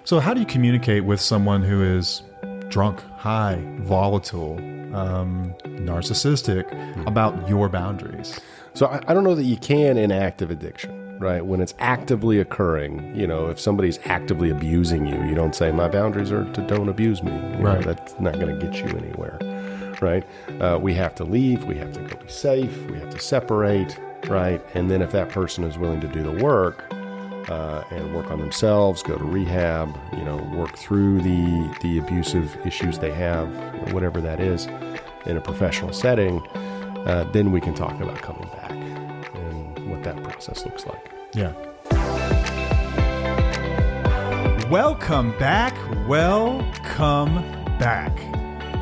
So how do you communicate with someone who is drunk, high, volatile, narcissistic about your boundaries? So I don't know that you can in active addiction, right? When it's actively occurring, if somebody's actively abusing you, you don't say, my boundaries are to don't abuse me. Right. That's not going to get you anywhere, right? We have to leave. We have to go be safe. We have to separate, right? And then if that person is willing to do the work and work on themselves, go to rehab, work through the abusive issues they have, whatever that is, in a professional setting, then we can talk about coming back and what that process looks like. Yeah. Welcome back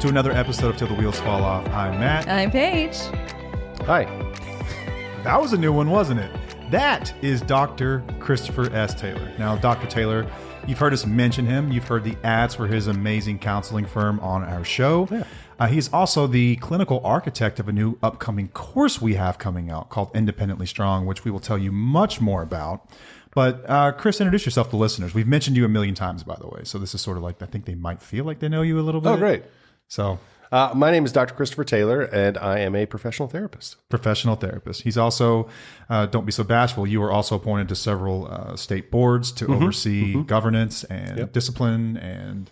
to another episode of Till the Wheels Fall Off. I'm Matt. I'm Paige. Hi. That was a new one, wasn't it? That is Dr. Christopher S. Taylor. Now, Dr. Taylor, you've heard us mention him. You've heard the ads for his amazing counseling firm on our show. Yeah. He's also the clinical architect of a new upcoming course we have coming out called Independently Strong, which we will tell you much more about. But Chris, introduce yourself to listeners. We've mentioned you a million times, by the way. So this is sort of like, I think they might feel like they know you a little bit. Oh, great. So my name is Dr. Christopher Taylor, and I am a professional therapist. Professional therapist. He's also, don't be so bashful, you were also appointed to several state boards to oversee governance and discipline and...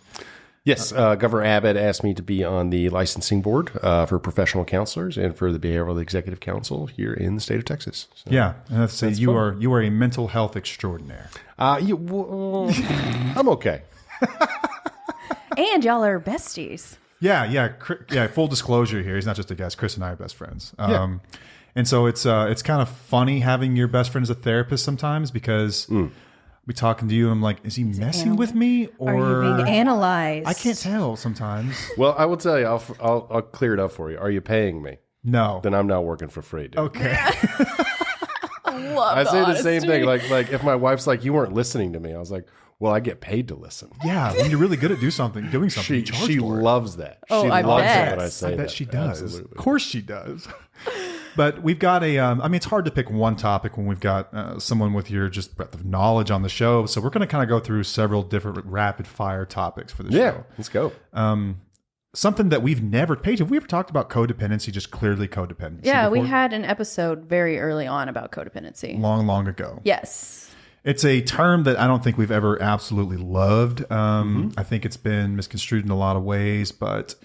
Yes, Governor Abbott asked me to be on the licensing board for professional counselors and for the Behavioral Executive Council here in the state of Texas. So, yeah, and let's say you are a mental health extraordinaire. I'm okay. And y'all are besties. Yeah. Full disclosure here, he's not just a guest. Chris and I are best friends. And so it's kind of funny having your best friend as a therapist sometimes because. We talking to you, and I'm like, is he messing with me, or are you being analyzed? I can't tell sometimes. Well, I will tell you, I'll clear it up for you. Are you paying me? No. Then I'm not working for free, dude. Okay. I say the same thing. Like if my wife's like, you weren't listening to me, I was like, well, I get paid to listen. Yeah, when you're really good at doing something, she loves that. Oh, she I loves bet. it when I say that. I bet she does. Absolutely. Of course she does. But we've got it's hard to pick one topic when we've got someone with your just breadth of knowledge on the show. So we're going to kind of go through several different rapid fire topics for the show. Yeah, let's go. Something that we've never, Paige, have we ever talked about codependency, just clearly codependency? Yeah, before? we had an episode very early on about codependency. Long ago. Yes. It's a term that I don't think we've ever absolutely loved. I think it's been misconstrued in a lot of ways, but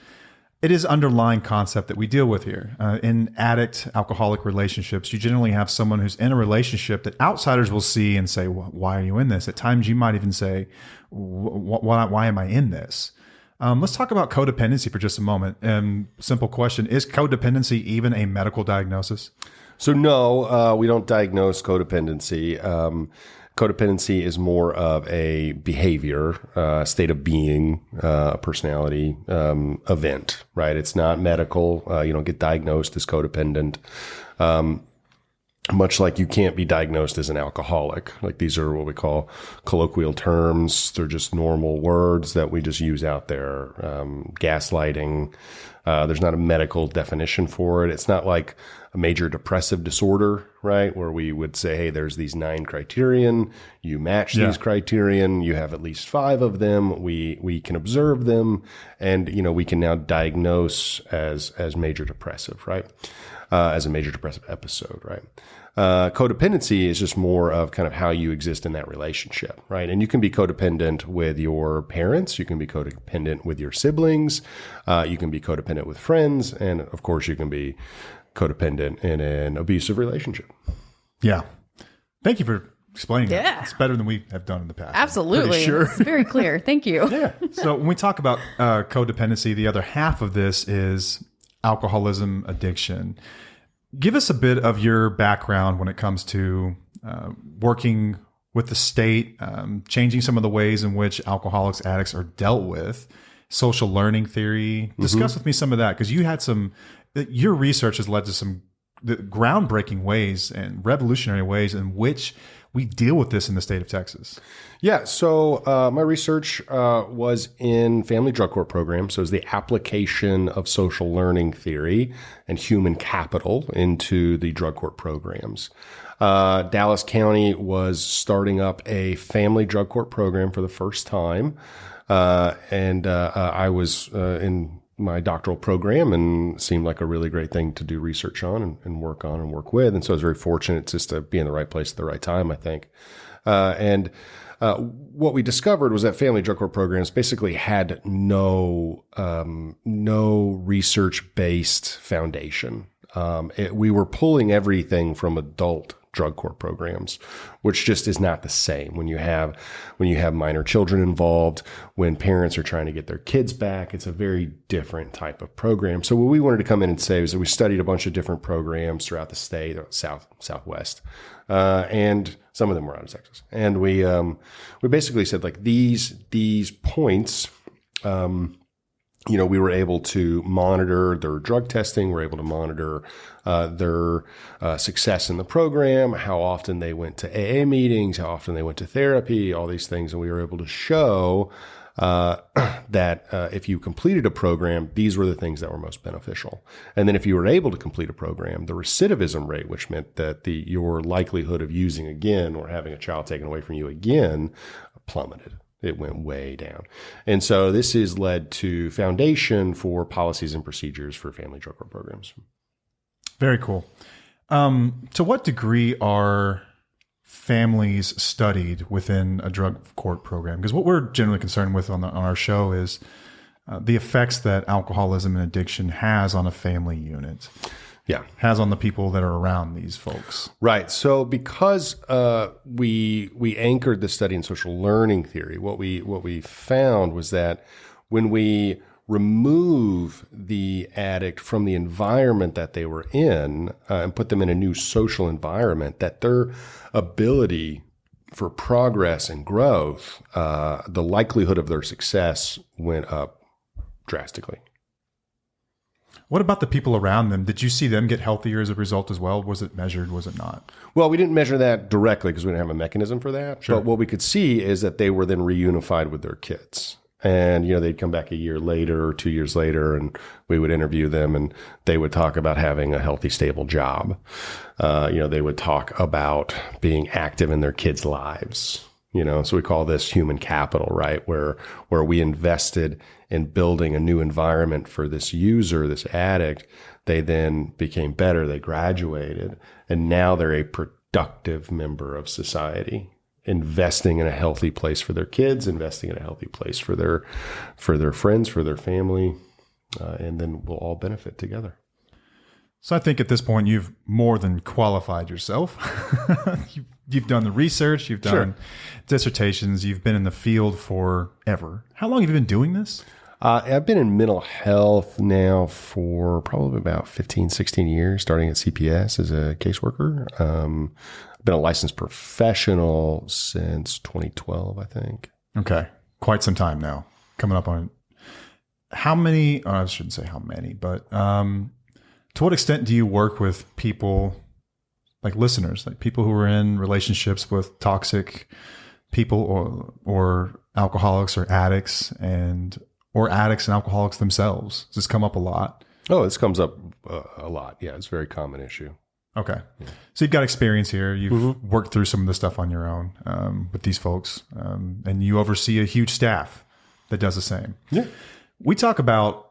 it is an underlying concept that we deal with here. In addict, alcoholic relationships, you generally have someone who's in a relationship that outsiders will see and say, why are you in this? At times you might even say, why am I in this? Let's talk about codependency for just a moment. Simple question, is codependency even a medical diagnosis? So no, we don't diagnose codependency. Codependency is more of a behavior, state of being, personality event, right? It's not medical. You don't get diagnosed as codependent. Much like you can't be diagnosed as an alcoholic. Like these are what we call colloquial terms. They're just normal words that we just use out there. Gaslighting. There's not a medical definition for it. It's not like a major depressive disorder, right? Where we would say, hey, there's these 9 criterion. You match these criterion. You have at least 5 of them. We can observe them, and we can now diagnose as major depressive, right? As a major depressive episode, right? Codependency is just more of kind of how you exist in that relationship, right? And you can be codependent with your parents. You can be codependent with your siblings. You can be codependent with friends. And of course, you can be codependent in an abusive relationship. Yeah. Thank you for explaining Yeah. that. It's better than we have done in the past. Absolutely. Sure. It's very clear. Thank you. Yeah. So when we talk about codependency, the other half of this is alcoholism, addiction. Give us a bit of your background when it comes to working with the state, changing some of the ways in which alcoholics, addicts are dealt with, social learning theory. Discuss with me some of that, because you had your research has led to some the groundbreaking ways and revolutionary ways in which we deal with this in the state of Texas. Yeah. So my research was in family drug court programs. So it's the application of social learning theory and human capital into the drug court programs. Dallas County was starting up a family drug court program for the first time. And I was in my doctoral program and seemed like a really great thing to do research on and work on and work with. And so I was very fortunate just to be in the right place at the right time, I think. And what we discovered was that family drug court programs basically had no research-based foundation. We were pulling everything from adult drug court programs, which just is not the same. When you have minor children involved, when parents are trying to get their kids back, it's a very different type of program. So what we wanted to come in and say was that we studied a bunch of different programs throughout the state, Southwest, and some of them were out of Texas. And we basically said, like, these points, we were able to monitor their drug testing. We were able to monitor their success in the program, how often they went to AA meetings, how often they went to therapy, all these things. And we were able to show that if you completed a program, these were the things that were most beneficial. And then if you were able to complete a program, the recidivism rate, which meant that your likelihood of using again or having a child taken away from you again, plummeted. It went way down. And so this has led to foundation for policies and procedures for family drug court programs. Very cool. To what degree are families studied within a drug court program? Because what we're generally concerned with on our show is the effects that alcoholism and addiction has on a family unit. Yeah. Has on the people that are around these folks. Right. So because we anchored the study in social learning theory, what we found was that when we remove the addict from the environment that they were in and put them in a new social environment, that their ability for progress and growth, the likelihood of their success went up drastically. What about the people around them? Did you see them get healthier as a result as well? Was it measured? Was it not? Well, we didn't measure that directly because we didn't have a mechanism for that. Sure. But what we could see is that they were then reunified with their kids. And, they'd come back a year later or 2 years later, and we would interview them, and they would talk about having a healthy, stable job. They would talk about being active in their kids' lives. So we call this human capital, right? Where we invested in building a new environment for this user, this addict. They then became better. They graduated, and now they're a productive member of society, investing in a healthy place for their kids, investing in a healthy place for their friends, for their family, and then we'll all benefit together. So I think at this point, you've more than qualified yourself. You've done the research, you've done dissertations, you've been in the field forever. How long have you been doing this? I've been in mental health now for probably about 15, 16 years, starting at CPS as a caseworker. I've been a licensed professional since 2012, I think. Okay. Quite some time now, coming up on how many, I shouldn't say how many, but to what extent do you work with people like listeners, like people who are in relationships with toxic people or alcoholics or addicts or addicts and alcoholics themselves? Does this come up a lot? Oh, this comes up a lot. Yeah, it's a very common issue. Okay. Yeah. So you've got experience here. You've worked through some of the stuff on your own with these folks, and you oversee a huge staff that does the same. Yeah. We talk about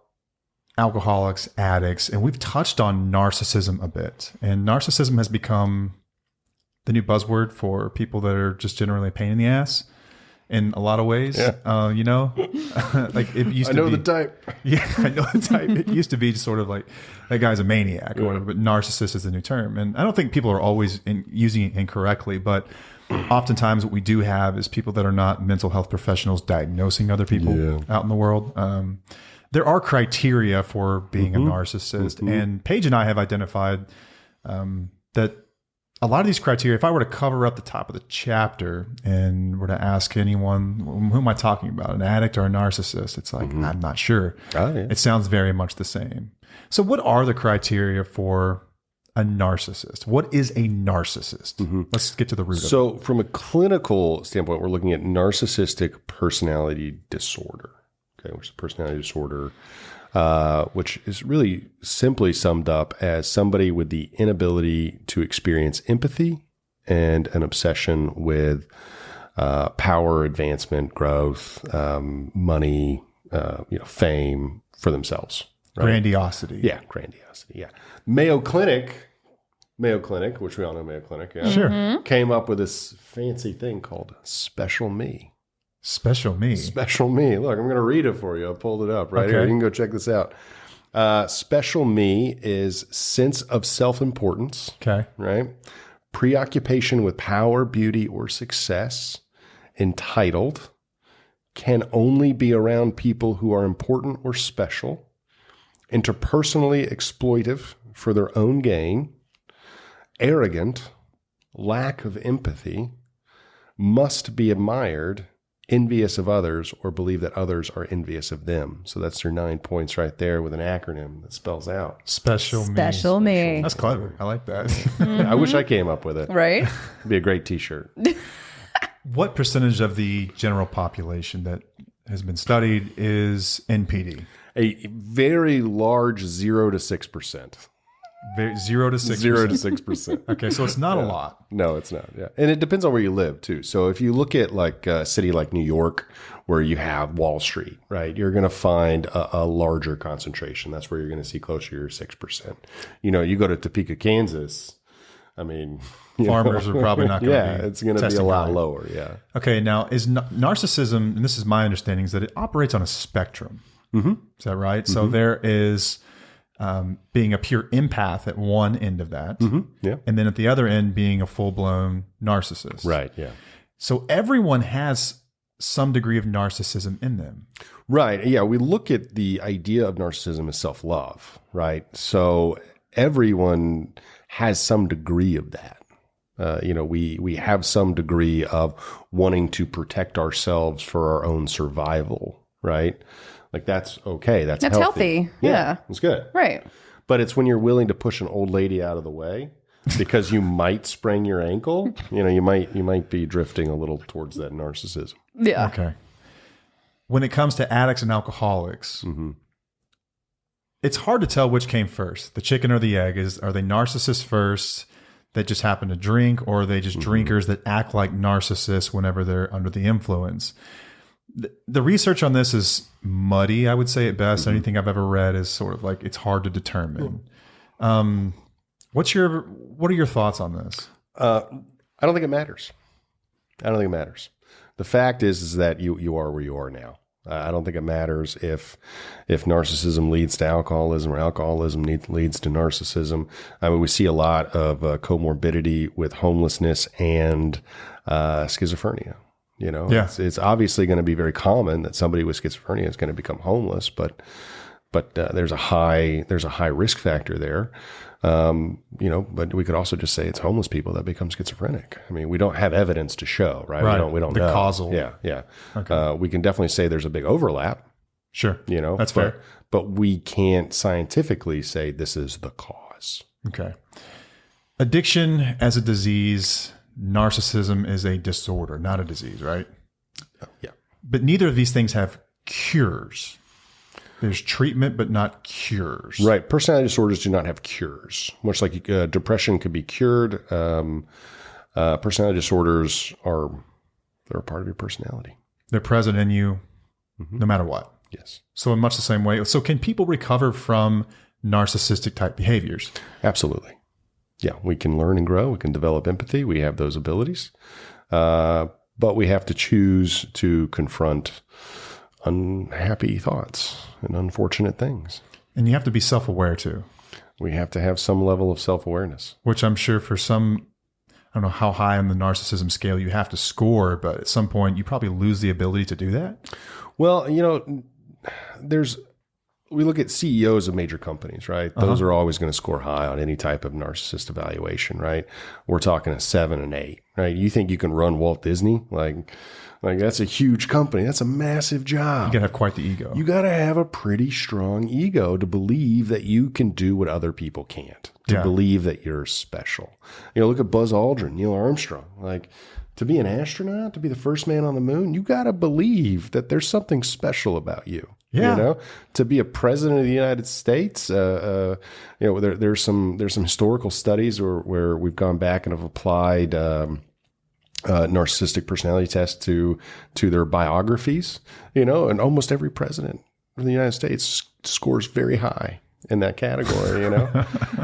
alcoholics, addicts, and we've touched on narcissism a bit. And narcissism has become the new buzzword for people that are just generally a pain in the ass in a lot of ways. Yeah. Like it used to be. I know the type. Yeah, I know the type. It used to be just sort of like, that guy's a maniac or whatever, but narcissist is the new term. And I don't think people are always using it incorrectly, but oftentimes what we do have is people that are not mental health professionals diagnosing other people out in the world. There are criteria for being a narcissist. And Paige and I have identified that a lot of these criteria, if I were to cover up the top of the chapter and were to ask anyone, who am I talking about, an addict or a narcissist? It's like, I'm not sure. Oh, yeah. It sounds very much the same. So what are the criteria for a narcissist? What is a narcissist? Let's get to the root of it. So from a clinical standpoint, we're looking at narcissistic personality disorder, okay, which is a personality disorder, which is really simply summed up as somebody with the inability to experience empathy and an obsession with power, advancement, growth, money, fame for themselves. Right? Grandiosity. Yeah, grandiosity. Yeah. Mayo Clinic, which we all know Mayo Clinic, yeah, Sure. came up with this fancy thing called Special Me. Special me. Special Me. Look, I'm going to read it for you. I pulled it up right Okay. here. You can go check this out. Special Me is sense of self-importance, Okay. right? Preoccupation with power, beauty, or success. Entitled. Can only be around people who are important or special. Interpersonally exploitive for their own gain. Arrogant. Lack of empathy. Must be admired. Envious of others, or believe that others are envious of them. So that's your 9 points right there with an acronym that spells out. Special me. Special me. That's clever. I like that. I wish I came up with it. Right? It'd be a great t-shirt. What percentage of the general population that has been studied is NPD? A very large 0 to 6%. 0 to 6%. 0 to 6%. Okay, so it's not a lot. No, it's not. Yeah. And it depends on where you live too. So if you look at like a city like New York, where you have Wall Street, right, you're going to find a larger concentration. That's where you're going to see closer to your 6%. You go to Topeka, Kansas, I mean, Farmers are probably not going to be. It's going to be a testing lot high. lower. Yeah. Okay, now is narcissism, and this is my understanding, is that it operates on a spectrum. Mm-hmm. Is that right? So there is being a pure empath at one end of that. Yeah. And then at the other end, being a full-blown narcissist. Right. Yeah. So everyone has some degree of narcissism in them. Right. Yeah. We look at the idea of narcissism as self-love, right? So everyone has some degree of that. We have some degree of wanting to protect ourselves for our own survival, right? Like that's okay. That's healthy. Yeah. It's good. Right. But it's when you're willing to push an old lady out of the way because you might sprain your ankle, you might be drifting a little towards that narcissism. Yeah. Okay. When it comes to addicts and alcoholics, it's hard to tell which came first, the chicken or the egg. Are they narcissists first that just happen to drink, or are they just drinkers that act like narcissists whenever they're under the influence? The research on this is muddy, I would say at best. Anything I've ever read is sort of like it's hard to determine. What are your thoughts on this? I don't think it matters. The fact is that you are where you are now. I don't think it matters if narcissism leads to alcoholism or alcoholism leads to narcissism. I mean, we see a lot of comorbidity with homelessness and schizophrenia. It's obviously going to be very common that somebody with schizophrenia is going to become homeless, but there's a high risk factor there. But we could also just say it's homeless people that become schizophrenic. I mean, we don't have evidence to show, right? We don't the know. causal. Yeah. Okay. We can definitely say there's a big overlap, Sure. That's fair. but we can't scientifically say this is the cause. Okay. Addiction as a disease, narcissism is a disorder, not a disease, right? Yeah. But neither of these things have cures. There's treatment, but not cures. Right. Personality disorders do not have cures. Much like depression could be cured, personality disorders they're a part of your personality. They're present in you no matter what. Yes. So in much the same way. So can people recover from narcissistic type behaviors? Absolutely. Yeah. We can learn and grow. We can develop empathy. We have those abilities. But we have to choose to confront unhappy thoughts and unfortunate things. And you have to be self-aware too. We have to have some level of self-awareness. Which I'm sure for some, I don't know how high on the narcissism scale you have to score, but at some point you probably lose the ability to do that. Well, there's we look at CEOs of major companies, right? Those are always going to score high on any type of narcissist evaluation, right? We're talking a 7 and 8, right? You think you can run Walt Disney? Like that's a huge company. That's a massive job. You gotta have quite the ego. You got to have a pretty strong ego to believe that you can do what other people can't, to believe that you're special. Look at Buzz Aldrin, Neil Armstrong, like, to be an astronaut, to be the first man on the moon, you got to believe that there's something special about you. Yeah. To be a president of the United States, there's some historical studies where we've gone back and have applied narcissistic personality tests to their biographies, and almost every president of the United States scores very high in that category,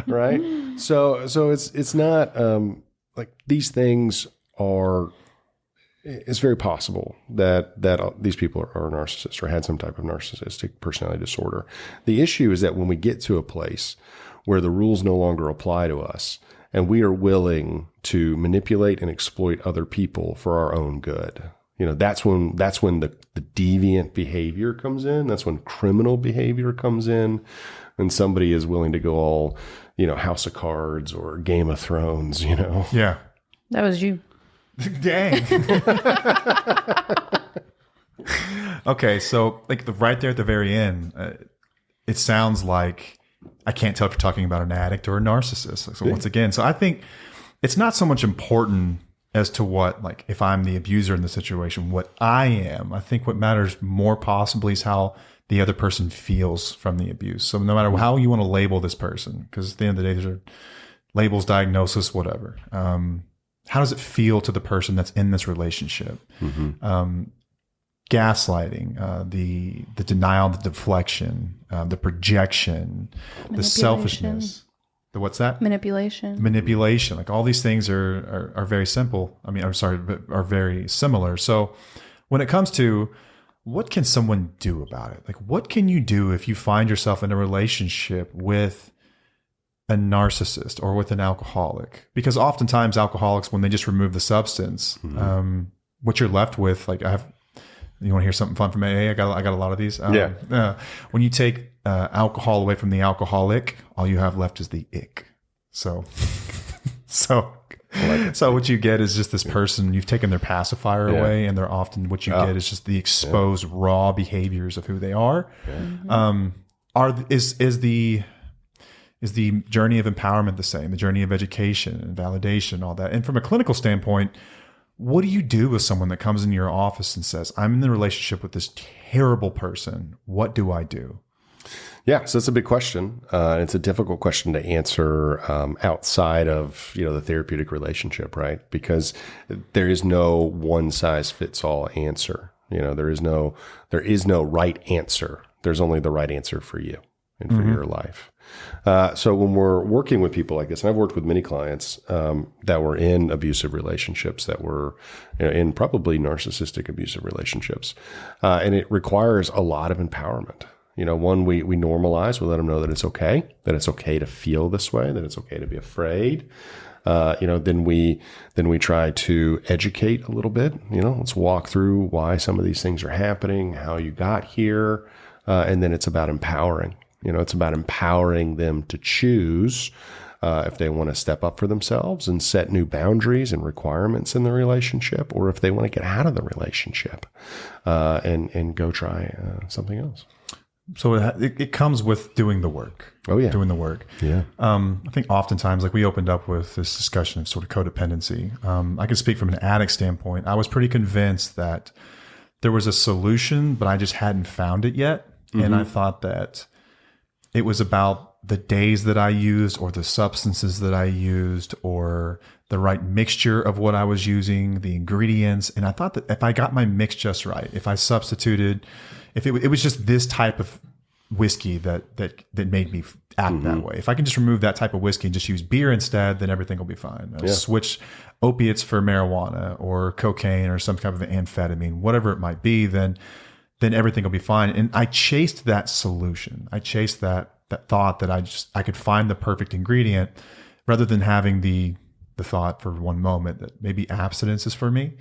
right? So it's not like these things are. It's very possible that these people are narcissists or had some type of narcissistic personality disorder. The issue is that when we get to a place where the rules no longer apply to us and we are willing to manipulate and exploit other people for our own good, that's when the deviant behavior comes in. That's when criminal behavior comes in, and somebody is willing to go all, House of Cards or Game of Thrones, Yeah. That was you. Dang. Okay, so like right there at the very end, it sounds like I can't tell if you're talking about an addict or a narcissist. So once again, I think it's not so much important as to what, like, if I'm the abuser in the situation, what I am. I think what matters more possibly is how the other person feels from the abuse. So no matter how you want to label this person, because at the end of the day, these are labels, diagnosis, whatever. How does it feel to the person that's in this relationship? Gaslighting, the denial, the deflection, the projection, the selfishness. The what's that? Manipulation. Like all these things are very simple. Are very similar. So when it comes to what can someone do about it? Like what can you do if you find yourself in a relationship with a narcissist or with an alcoholic? Because oftentimes alcoholics, when they just remove the substance, what you're left with, like you want to hear something fun from AA? I got a lot of these. When you take alcohol away from the alcoholic, all you have left is the ick. So what you get is just this person, you've taken their pacifier away, and they're often, what you get is just the exposed raw behaviors of who they are. Is the journey of empowerment the same? The journey of education and validation, all that. And from a clinical standpoint, what do you do with someone that comes into your office and says, I'm in the relationship with this terrible person. What do I do? Yeah, so it's a big question. It's a difficult question to answer outside of the therapeutic relationship, right? Because there is no one size fits all answer. There is no right answer. There's only the right answer for you and for your life. So when we're working with people like this, and I've worked with many clients that were in abusive relationships, that were in probably narcissistic abusive relationships, and it requires a lot of empowerment. One, we normalize, we let them know that it's okay to feel this way, that it's okay to be afraid. Then we try to educate a little bit. Let's walk through why some of these things are happening, how you got here, and then it's about empowering. It's about empowering them to choose if they want to step up for themselves and set new boundaries and requirements in the relationship, or if they want to get out of the relationship and go try something else. So it comes with doing the work. Oh, yeah. Doing the work. Yeah. I think oftentimes, like we opened up with this discussion of sort of codependency. I can speak from an addict standpoint. I was pretty convinced that there was a solution, but I just hadn't found it yet. And I thought that it was about the days that I used, or the substances that I used, or the right mixture of what I was using, the ingredients. And I thought that if I got my mix just right, if I substituted, if it was just this type of whiskey that made me act that way. If I can just remove that type of whiskey and just use beer instead, then everything will be fine. Switch opiates for marijuana or cocaine or some type of amphetamine, whatever it might be, then everything will be fine. And I chased that solution. I chased that thought that I could find the perfect ingredient, rather than having the thought for one moment that maybe abstinence is for me.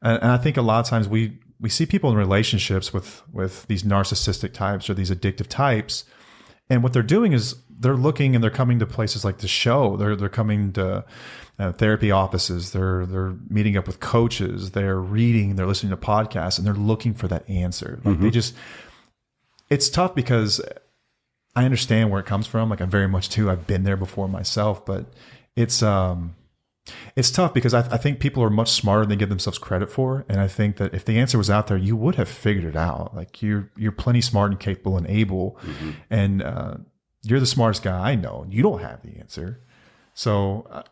And I think a lot of times we we see people in relationships with these narcissistic types or these addictive types, and what they're doing is they're looking and they're coming to places like the show. They're coming to therapy offices. They're meeting up with coaches. They're reading. They're listening to podcasts, and they're looking for that answer. Like they just, it's tough because I understand where it comes from. Like I'm very much too. I've been there before myself, but it's tough because I think people are much smarter than they give themselves credit for. And I think that if the answer was out there, you would have figured it out. Like you're plenty smart and capable and able, and you're the smartest guy I know. And you don't have the answer. So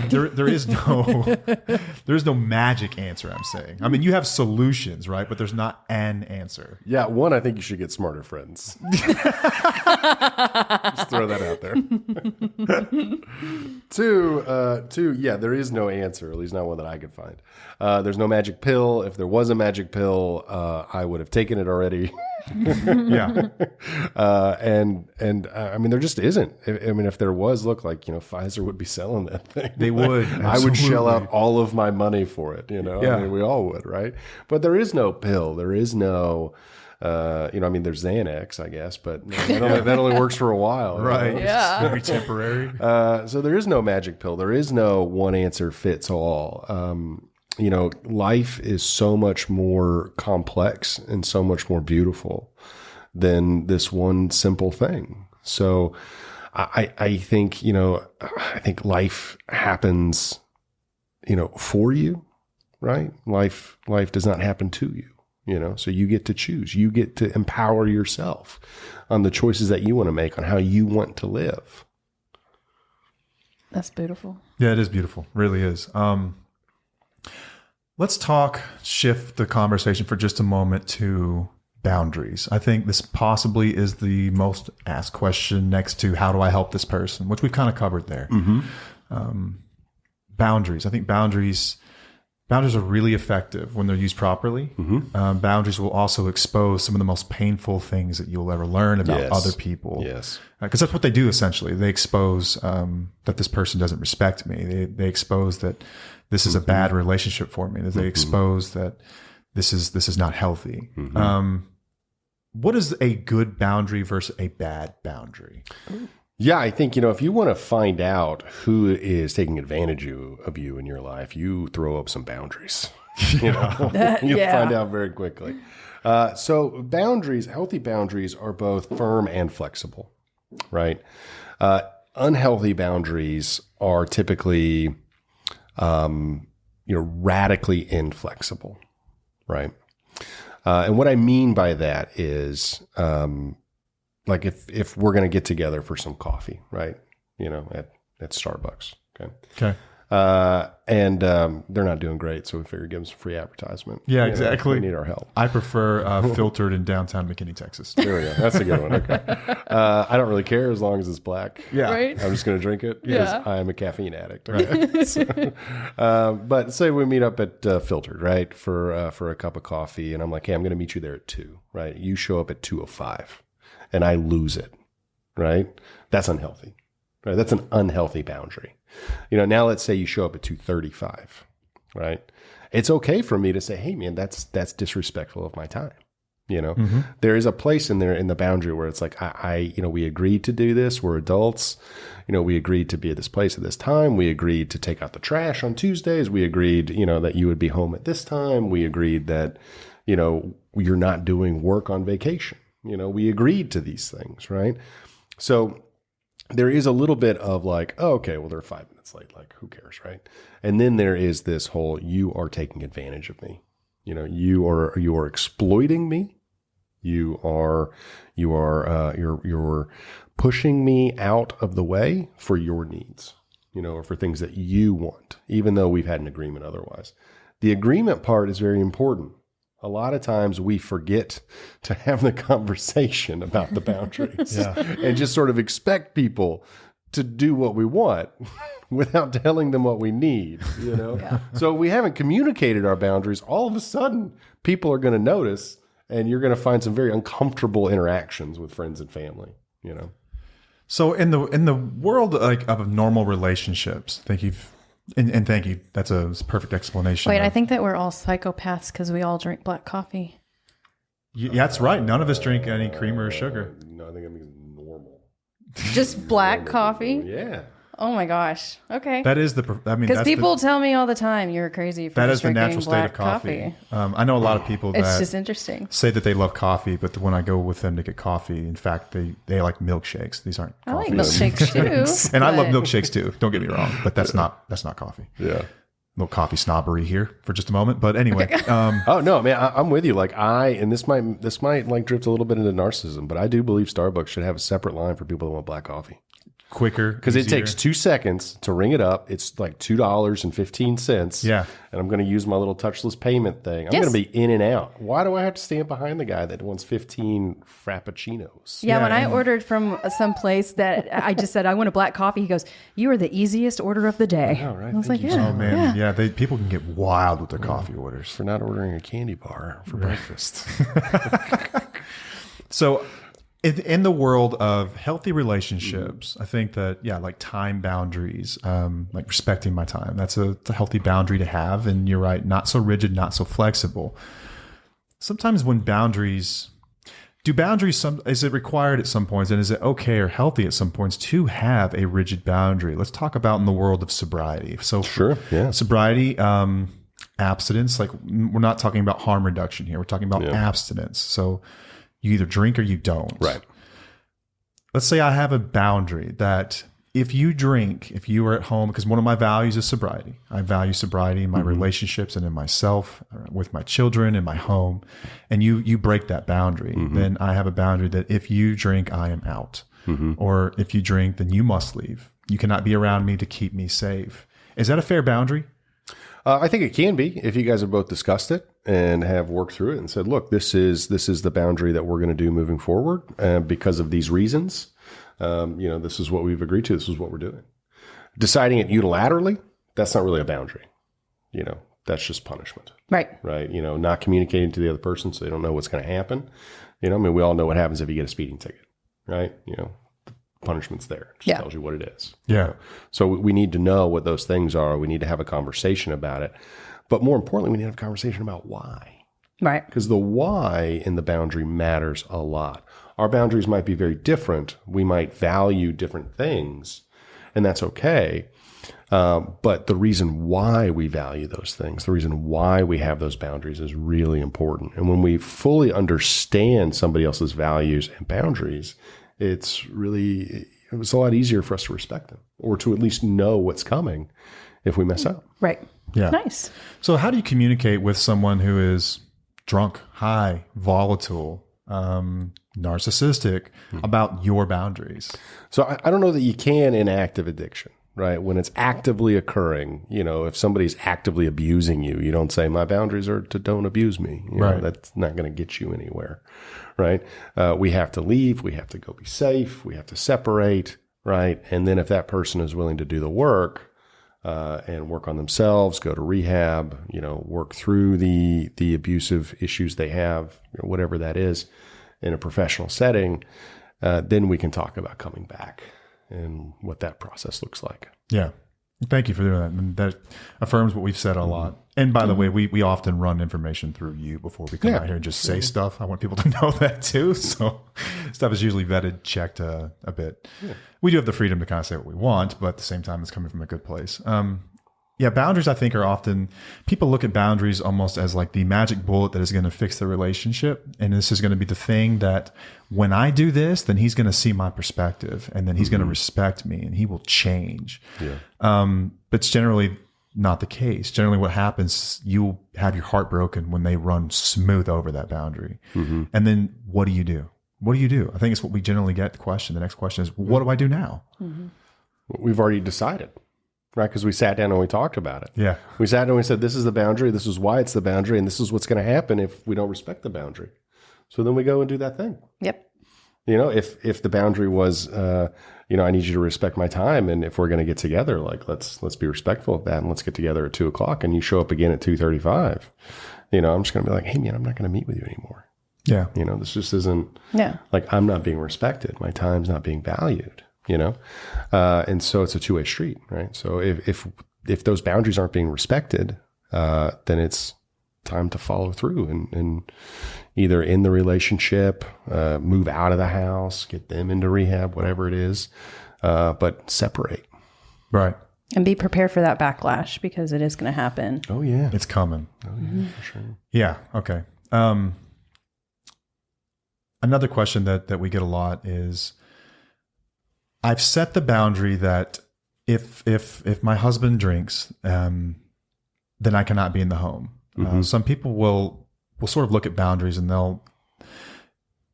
there is no magic answer. I'm saying. I mean, you have solutions, right? But there's not an answer. Yeah, one, I think you should get smarter friends. Just throw that out there. Two, yeah, there is no answer, at least not one that I could find. There's no magic pill. If there was a magic pill, I would have taken it already. Yeah. And I mean, there just isn't. I mean, if there was, look, like, Pfizer would be selling that thing. They would. I would shell out all of my money for it, Yeah. I mean, we all would, right? But there is no pill. There is no, I mean, there's Xanax, I guess, but that only works for a while. Right. Yeah. It's very temporary. So there is no magic pill. There is no one answer fits all. Life is so much more complex and so much more beautiful than this one simple thing. So I think, I think life happens, for you, right? Life does not happen to you, so you get to choose. You get to empower yourself on the choices that you want to make, on how you want to live. That's beautiful. Yeah, it is beautiful. It really is. Let's shift the conversation for just a moment to boundaries. I think this possibly is the most asked question next to how do I help this person, which we've kind of covered there. Boundaries. I think boundaries are really effective when they're used properly. Boundaries will also expose some of the most painful things that you'll ever learn about other people. Yes. Because that's what they do essentially. They expose that this person doesn't respect me. They expose that this is a bad relationship for me. That they expose that this is not healthy. What is a good boundary versus a bad boundary? Yeah, I think, if you want to find out who is taking advantage of you in your life, you throw up some boundaries. You'll find out very quickly. So boundaries, healthy boundaries are both firm and flexible, right? Unhealthy boundaries are typically, radically inflexible, right? And what I mean by that is, like if we're going to get together for some coffee, right? At Starbucks. Okay. And they're not doing great, so we figured give them some free advertisement. Yeah, exactly. We need our help. I prefer filtered in downtown McKinney, Texas. There we go. That's a good one. Okay. I don't really care as long as it's black. Yeah. Right? I'm just going to drink it because Yeah. I am a caffeine addict. Right? But say we meet up at Filtered, right, for a cup of coffee, and I'm like, hey, I'm going to meet you there at 2, right? You show up at 2:05, and I lose it, right? That's unhealthy, right? That's an unhealthy boundary. Now let's say you show up at 2:35, right? It's okay for me to say, hey, man, that's disrespectful of my time. There is a place in there in the boundary where it's like, we agreed to do this. We're adults. We agreed to be at this place at this time. We agreed to take out the trash on Tuesdays. We agreed, that you would be home at this time. We agreed that, you're not doing work on vacation. We agreed to these things, right? So there is a little bit of like, oh, okay, well, they're 5 minutes late. Like, who cares, right? And then there is this whole, you are taking advantage of me. You are exploiting me. You're pushing me out of the way for your needs, or for things that you want, even though we've had an agreement otherwise. The agreement part is very important. A lot of times we forget to have the conversation about the boundaries and just sort of expect people to do what we want without telling them what we need, So we haven't communicated our boundaries. All of a sudden, people are going to notice, and you're going to find some very uncomfortable interactions with friends and family, So in the world of normal relationships, I think And thank you. That's a perfect explanation. Wait, I think that we're all psychopaths because we all drink black coffee. Yeah, that's right. None of us drink any cream or sugar. No, I think that means normal. Just black coffee? Yeah. Oh my gosh. Okay. That is Because people tell me all the time, you're crazy for that just is the drinking natural state of black coffee. I know a lot of people It's that just interesting. say that they love coffee, but when I go with them to get coffee, in fact, they like milkshakes. These aren't I like coffee. milkshakes too. And I love but- milkshakes too. Don't get me wrong, but that's not coffee. Yeah. A little coffee snobbery here for just a moment, but anyway. Oh no, man, I'm with you. Like and this might like drift a little bit into narcissism, but I do believe Starbucks should have a separate line for people that want black coffee. Quicker, because it takes 2 seconds to ring it up. It's like $2.15. Yeah, and I'm going to use my little touchless payment thing. I'm going to be in and out. Why do I have to stand behind the guy that wants 15 frappuccinos? Yeah, when I ordered from some place that I just said I want a black coffee, he goes, "You are the easiest order of the day." Oh, right. I was Thank like, you. "Yeah, oh man, yeah." people can get wild with their coffee orders For not ordering a candy bar for breakfast. So in the world of healthy relationships, I think that, like time boundaries, like respecting my time, it's a healthy boundary to have. And you're right, not so rigid, not so flexible. Sometimes when is it required at some points, and is it okay or healthy at some points to have a rigid boundary? Let's talk about in the world of sobriety. So Sure, yeah. Sobriety, abstinence, like we're not talking about harm reduction here. We're talking about abstinence. So you either drink or you don't. Right. Let's say I have a boundary that if you drink, if you are at home, because one of my values is sobriety. I value sobriety in my relationships and in myself, with my children, in my home. And you break that boundary. Then I have a boundary that if you drink, I am out. Or if you drink, then you must leave. You cannot be around me to keep me safe. Is that a fair boundary? I think it can be if you guys have both discussed it and have worked through it and said, look, this is the boundary that we're going to do moving forward because of these reasons. This is what we've agreed to. This is what we're doing. Deciding it unilaterally, that's not really a boundary. That's just punishment. Right. Right. Not communicating to the other person so they don't know what's going to happen. We all know what happens if you get a speeding ticket, right? Punishment's there. It just tells you what it is. Yeah. So we need to know what those things are. We need to have a conversation about it. But more importantly, we need to have a conversation about why. Right. Because the why in the boundary matters a lot. Our boundaries might be very different. We might value different things, and that's okay. But the reason why we value those things, the reason why we have those boundaries is really important. And when we fully understand somebody else's values and boundaries, it's a lot easier for us to respect them or to at least know what's coming if we mess up. Right. Yeah. Nice. So how do you communicate with someone who is drunk, high, volatile, narcissistic about your boundaries? So I don't know that you can in active addiction, right? When it's actively occurring, if somebody's actively abusing you, you don't say, my boundaries are to don't abuse me. Right. That's not going to get you anywhere, right? We have to leave. We have to go be safe. We have to separate, right? And then if that person is willing to do the work, and work on themselves, go to rehab, work through the abusive issues they have, whatever that is, in a professional setting, then we can talk about coming back and what that process looks like. Yeah. Thank you for doing that. And that affirms what we've said a lot. And by the way, we often run information through you before we come out here and just say stuff. I want people to know that too. So stuff is usually vetted, checked a bit. Yeah. We do have the freedom to kind of say what we want, but at the same time, it's coming from a good place. Boundaries, I think, are often, people look at boundaries almost as like the magic bullet that is going to fix the relationship. And this is going to be the thing that when I do this, then he's going to see my perspective and then he's going to respect me and he will change. Yeah. But it's generally not the case. Generally what happens, you'll have your heart broken when they run smooth over that boundary. And then what do you do? What do you do? I think it's what we generally get the question. The next question is, what do I do now? We've already decided. Right, because we sat down and we talked about it. Yeah. We sat down and we said, this is the boundary, this is why it's the boundary, and this is what's going to happen if we don't respect the boundary. So then we go and do that thing. Yep. If the boundary was, I need you to respect my time, and if we're going to get together, like let's be respectful of that, and let's get together at 2:00, and you show up again at 2:35. I'm just going to be like, hey man, I'm not going to meet with you anymore. Yeah. This just isn't. Yeah. Like I'm not being respected. My time's not being valued. And so it's a two-way street, right? So if if those boundaries aren't being respected, then it's time to follow through and either in the relationship, move out of the house, get them into rehab, whatever it is, but separate. Right. And be prepared for that backlash because it is going to happen. Oh, yeah. It's coming. Oh, yeah, for sure. Yeah. Okay. Another question that we get a lot is, I've set the boundary that if my husband drinks, then I cannot be in the home. Some people will sort of look at boundaries and they'll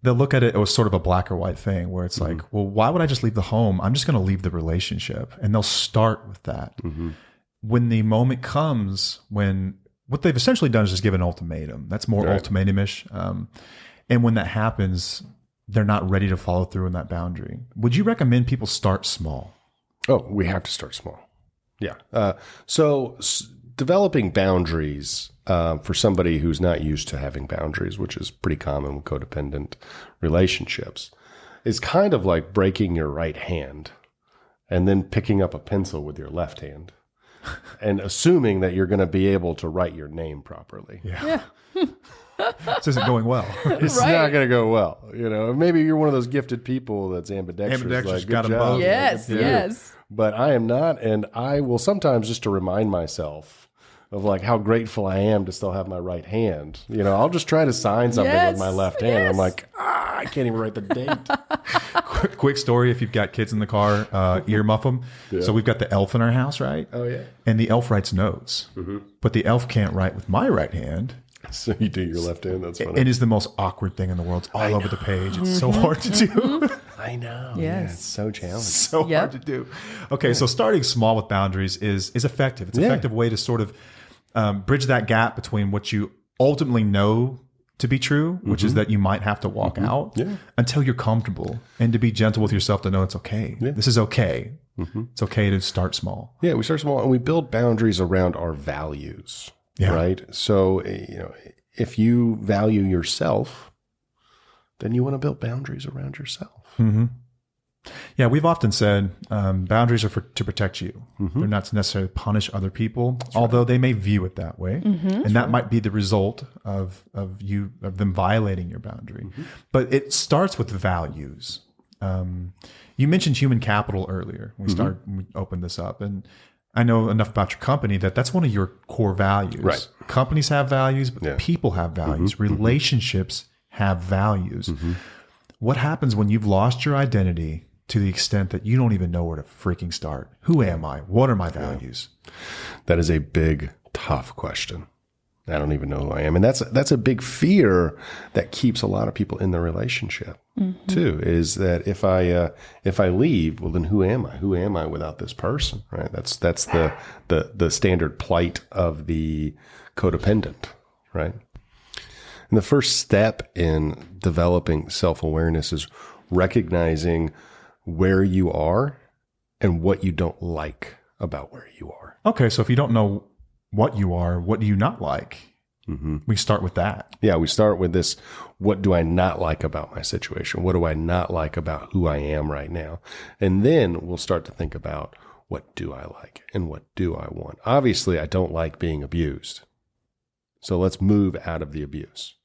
look at it as sort of a black or white thing where it's like, well, why would I just leave the home? I'm just going to leave the relationship. And they'll start with that. When the moment comes when what they've essentially done is just give an ultimatum. That's more ultimatum-ish. And when that happens, they're not ready to follow through on that boundary. Would you recommend people start small? Oh, we have to start small. Yeah. So developing boundaries for somebody who's not used to having boundaries, which is pretty common with codependent relationships, is kind of like breaking your right hand and then picking up a pencil with your left hand and assuming that you're going to be able to write your name properly. Yeah. This isn't going well. It's not going to go well. You know, maybe you're one of those gifted people that's ambidextrous. Ambidextrous, like, got good them job. both. Yes, Yeah. yes. But I am not, and I will sometimes, just to remind myself of like how grateful I am to still have my right hand. You know, I'll just try to sign something with my left hand. And I'm like, I can't even write the date. Quick story: if you've got kids in the car, earmuff them. Yeah. So we've got the elf in our house, right? Oh yeah. And the elf writes notes, but the elf can't write with my right hand. So you do your left hand. That's funny. It is the most awkward thing in the world. It's all over the page. It's so hard to do. I know. Yes. Yeah, it's so challenging. So hard to do. Okay, so starting small with boundaries is effective. It's an effective way to sort of bridge that gap between what you ultimately know to be true, which is that you might have to walk out until you're comfortable, and to be gentle with yourself to know it's okay. Yeah. This is okay. It's okay to start small. Yeah, we start small and we build boundaries around our values. Yeah. Right. So, you know, if you value yourself, then you want to build boundaries around yourself. Yeah, we've often said boundaries are to protect you. They're not to necessarily punish other people, although they may view it that way, and that might be the result of them violating your boundary. But it starts with values. You mentioned human capital earlier. We opened this up, and I know enough about your company that's one of your core values. Right. Companies have values, but people have values. Relationships have values. What happens when you've lost your identity to the extent that you don't even know where to freaking start? Who am I? What are my values? That is a big, tough question. I don't even know who I am. And that's a big fear that keeps a lot of people in the relationship too, is that if I leave, well, then who am I? Who am I without this person? Right. That's the standard plight of the codependent. Right. And the first step in developing self-awareness is recognizing where you are and what you don't like about where you are. Okay. So if you don't know what you are, what do you not like? We start with that. Yeah, we start with this. What do I not like about my situation? What do I not like about who I am right now? And then we'll start to think about, what do I like and what do I want? Obviously, I don't like being abused. So let's move out of the abuse.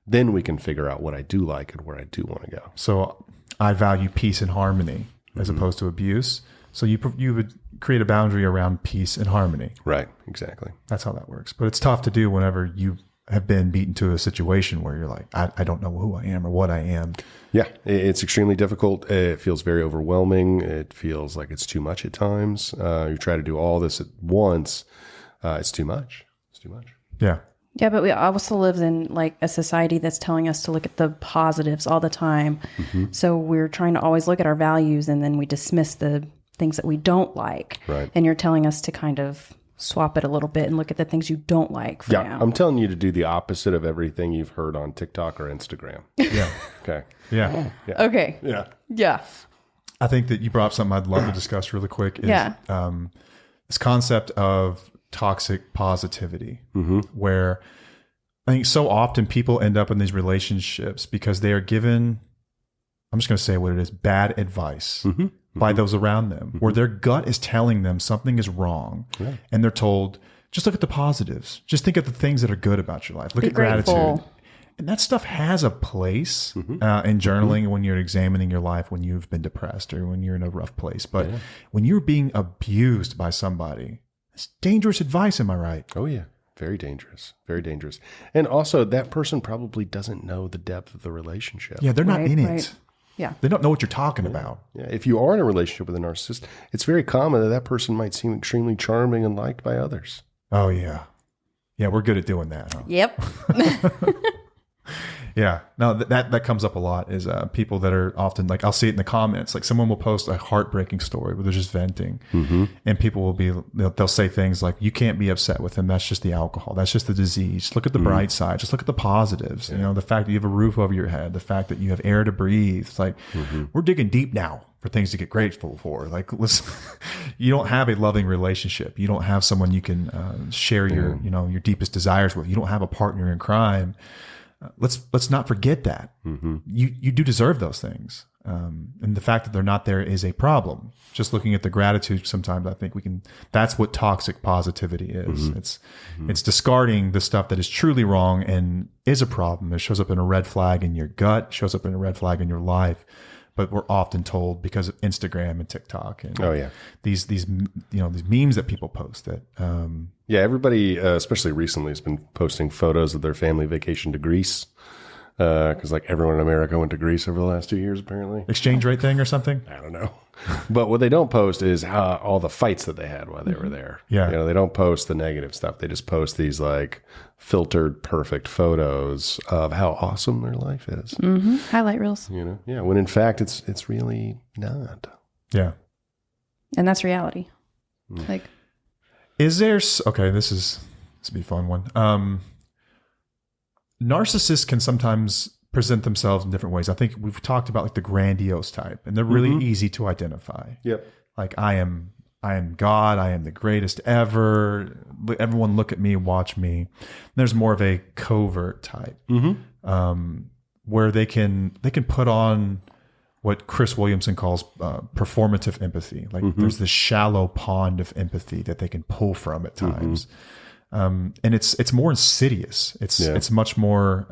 Then we can figure out what I do like and where I do want to go. So I value peace and harmony as opposed to abuse. So you would create a boundary around peace and harmony. Right, exactly. That's how that works. But it's tough to do whenever you have been beaten to a situation where you're like, I don't know who I am or what I am. Yeah, it's extremely difficult. It feels very overwhelming. It feels like it's too much at times. You try to do all this at once. It's too much. It's too much. Yeah. Yeah, but we also live in like a society that's telling us to look at the positives all the time. So we're trying to always look at our values, and then we dismiss the things that we don't like. Right. And you're telling us to kind of swap it a little bit and look at the things you don't like for now. I'm telling you to do the opposite of everything you've heard on TikTok or Instagram. Yeah. Okay. Yeah. Okay. Yeah. Yeah. I think that you brought up something I'd love to discuss really quick. Is, this concept of toxic positivity, where I think so often people end up in these relationships because they are given, I'm just going to say what it is, bad advice. by those around them, where their gut is telling them something is wrong, and they're told, just look at the positives. Just think of the things that are good about your life. Look at gratitude. And that stuff has a place in journaling when you're examining your life, when you've been depressed or when you're in a rough place. But when you're being abused by somebody, it's dangerous advice. Am I right? Oh, yeah. Very dangerous. Very dangerous. And also, that person probably doesn't know the depth of the relationship. Yeah, they're not in it. Right. Yeah. They don't know what you're talking about. Yeah. If you are in a relationship with a narcissist, it's very common that that person might seem extremely charming and liked by others. Oh, yeah. Yeah, we're good at doing that. Huh? Yep. Yeah. No, that comes up a lot is people that are often like, I'll see it in the comments, like someone will post a heartbreaking story where they're just venting and people will be, they'll say things like, you can't be upset with him. That's just the alcohol. That's just the disease. Look at the bright side. Just look at the positives. You know, the fact that you have a roof over your head, the fact that you have air to breathe. It's like, we're digging deep now for things to get grateful for. Like, listen, you don't have a loving relationship. You don't have someone you can share your, you know, your deepest desires with. You don't have a partner in crime. Let's not forget that you do deserve those things, and the fact that they're not there is a problem. Just looking at the gratitude, sometimes I think we can. That's what toxic positivity is. It's discarding the stuff that is truly wrong and is a problem. It shows up in a red flag in your gut, shows up in a red flag in your life. But we're often told because of Instagram and TikTok and these you know, these memes that people post that. Everybody, especially recently, has been posting photos of their family vacation to Greece because like everyone in America went to Greece over the last 2 years, apparently. Exchange rate thing or something? I don't know. But what they don't post is all the fights that they had while they were there. Yeah. You know, they don't post the negative stuff. They just post these like filtered, perfect photos of how awesome their life is. Highlight reels. You know, yeah. When in fact, it's really not. Yeah. And that's reality. Like, is there? Okay, this will be a fun one. Narcissists can sometimes present themselves in different ways. I think we've talked about like the grandiose type, and they're really easy to identify. Yep. Like I am God. I am the greatest ever. Everyone look at me, watch me. And there's more of a covert type, where they can put on what Chris Williamson calls performative empathy. Like there's this shallow pond of empathy that they can pull from at times, and it's more insidious. It's much more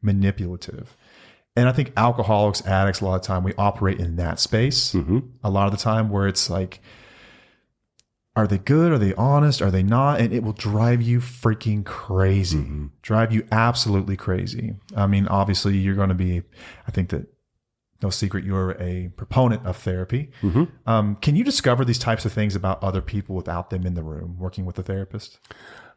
manipulative. And I think alcoholics, addicts, a lot of the time we operate in that space a lot of the time where it's like, are they good? Are they honest? Are they not? And it will drive you freaking crazy, drive you absolutely crazy. I mean, obviously you're going to be, I think that no secret, you're a proponent of therapy. Can you discover these types of things about other people without them in the room working with a therapist?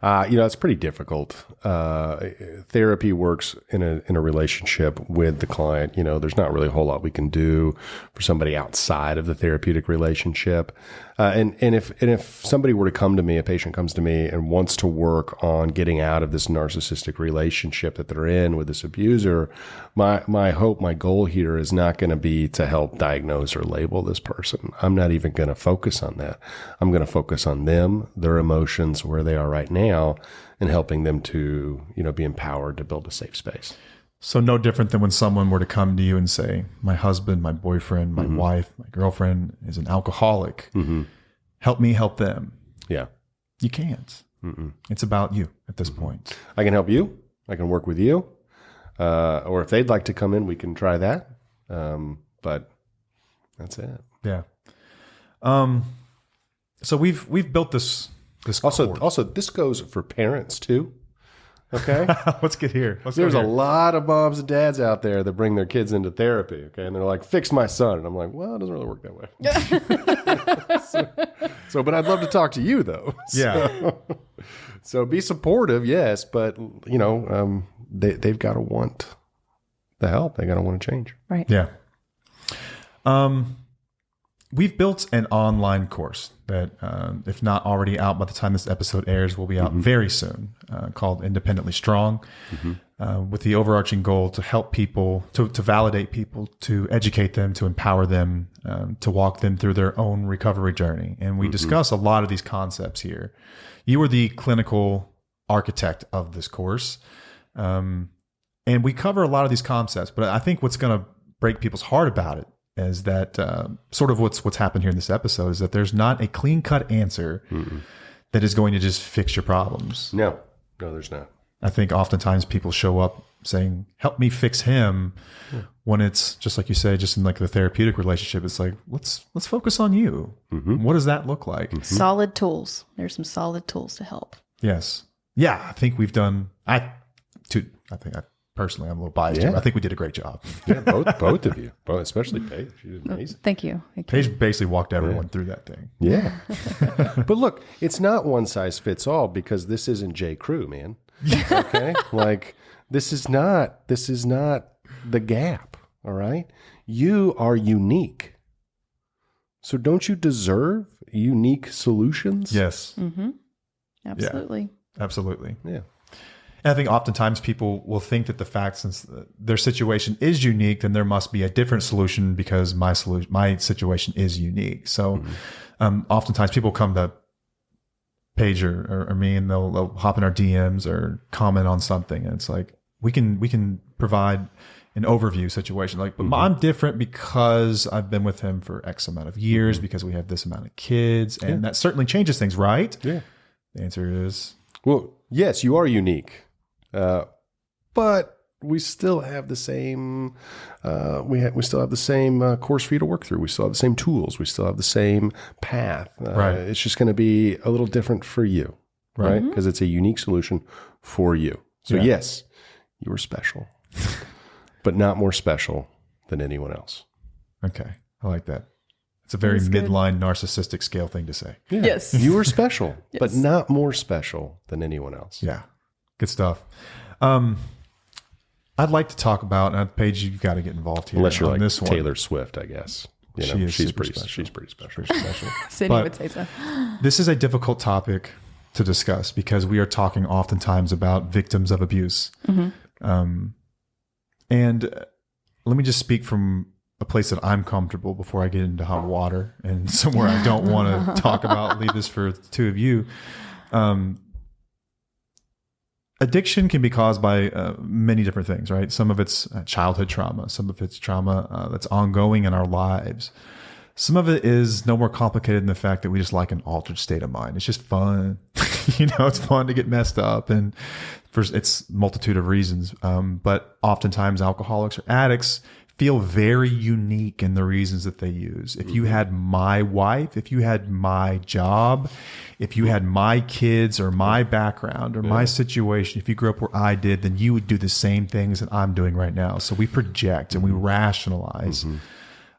You know, it's pretty difficult. Therapy works in a relationship with the client. You know, there's not really a whole lot we can do for somebody outside of the therapeutic relationship. And if somebody were to come to me, a patient comes to me and wants to work on getting out of this narcissistic relationship that they're in with this abuser, my hope, my goal here is not going to be to help diagnose or label this person. I'm not even going to focus on that. I'm going to focus on them, their emotions, where they are right now, and helping them to, you know, be empowered to build a safe space. So no different than when someone were to come to you and say, my husband, my boyfriend, my wife, my girlfriend is an alcoholic. Help me help them. Yeah. You can't. It's about you at this point. I can help you. I can work with you. Or if they'd like to come in, we can try that. But that's it. Yeah. So we've built this also this goes for parents too. Okay. Let's get here. There's a lot of moms and dads out there that bring their kids into therapy. Okay. And they're like, fix my son. And I'm like, well, it doesn't really work that way. so, but I'd love to talk to you though. Yeah. So be supportive. Yes. But you know, they've got to want the help. They got to want to change. Right. Yeah. We've built an online course that, if not already out by the time this episode airs, will be out very soon, called Independently Strong, with the overarching goal to help people, to validate people, to educate them, to empower them, to walk them through their own recovery journey. And we discuss a lot of these concepts here. You are the clinical architect of this course. And we cover a lot of these concepts, but I think what's going to break people's heart about it is that sort of what's happened here in this episode is that there's not a clean cut answer that is going to just fix your problems. No, there's not. I think oftentimes people show up saying, help me fix him, when it's just like you say, just in like the therapeutic relationship, it's like, let's focus on you. What does that look like? Solid tools. There's some solid tools to help. Yes. Yeah. I think we've done, personally, I'm a little biased here. I think we did a great job. Yeah, both of you, especially Paige. You did amazing. Thank you. Paige basically walked everyone through that thing. Yeah. But look, it's not one size fits all because this isn't J. Crew, man. Okay? Like, this is not the Gap, all right? You are unique. So don't you deserve unique solutions? Yes. Absolutely. Yeah, absolutely. Yeah. And I think oftentimes people will think that the fact since their situation is unique, then there must be a different solution because my situation is unique. So oftentimes people come to Paige or me and they'll hop in our DMs or comment on something. And it's like, we can provide an overview situation. Like, but I'm different because I've been with him for X amount of years, because we have this amount of kids. And that certainly changes things, right? Yeah. The answer is, well, yes, you are unique. But we still have the same, we still have the same course for you to work through. We still have the same tools. We still have the same path. Right. It's just going to be a little different for you, right? Because it's a unique solution for you. So yes, you are special, but not more special than anyone else. Okay. I like that. It's a very midline narcissistic scale thing to say. Yeah. Yes. You are special, but not more special than anyone else. Yeah. Good stuff. I'd like to talk about, Paige, you've got to get involved here. Unless you're like this Taylor Swift, I guess. You know, she's pretty special. Cindy would say so. This is a difficult topic to discuss because we are talking oftentimes about victims of abuse. And let me just speak from a place that I'm comfortable before I get into hot water and somewhere I don't want to talk about. Leave this for the two of you. Addiction can be caused by many different things, right? Some of it's childhood trauma. Some of it's trauma that's ongoing in our lives. Some of it is no more complicated than the fact that we just like an altered state of mind. It's just fun. It's fun to get messed up. And it's multitude of reasons. But oftentimes alcoholics or addicts feel very unique in the reasons that they use. If you had my wife, if you had my job, if you had my kids or my background or my situation, if you grew up where I did, then you would do the same things that I'm doing right now. So we project and we rationalize.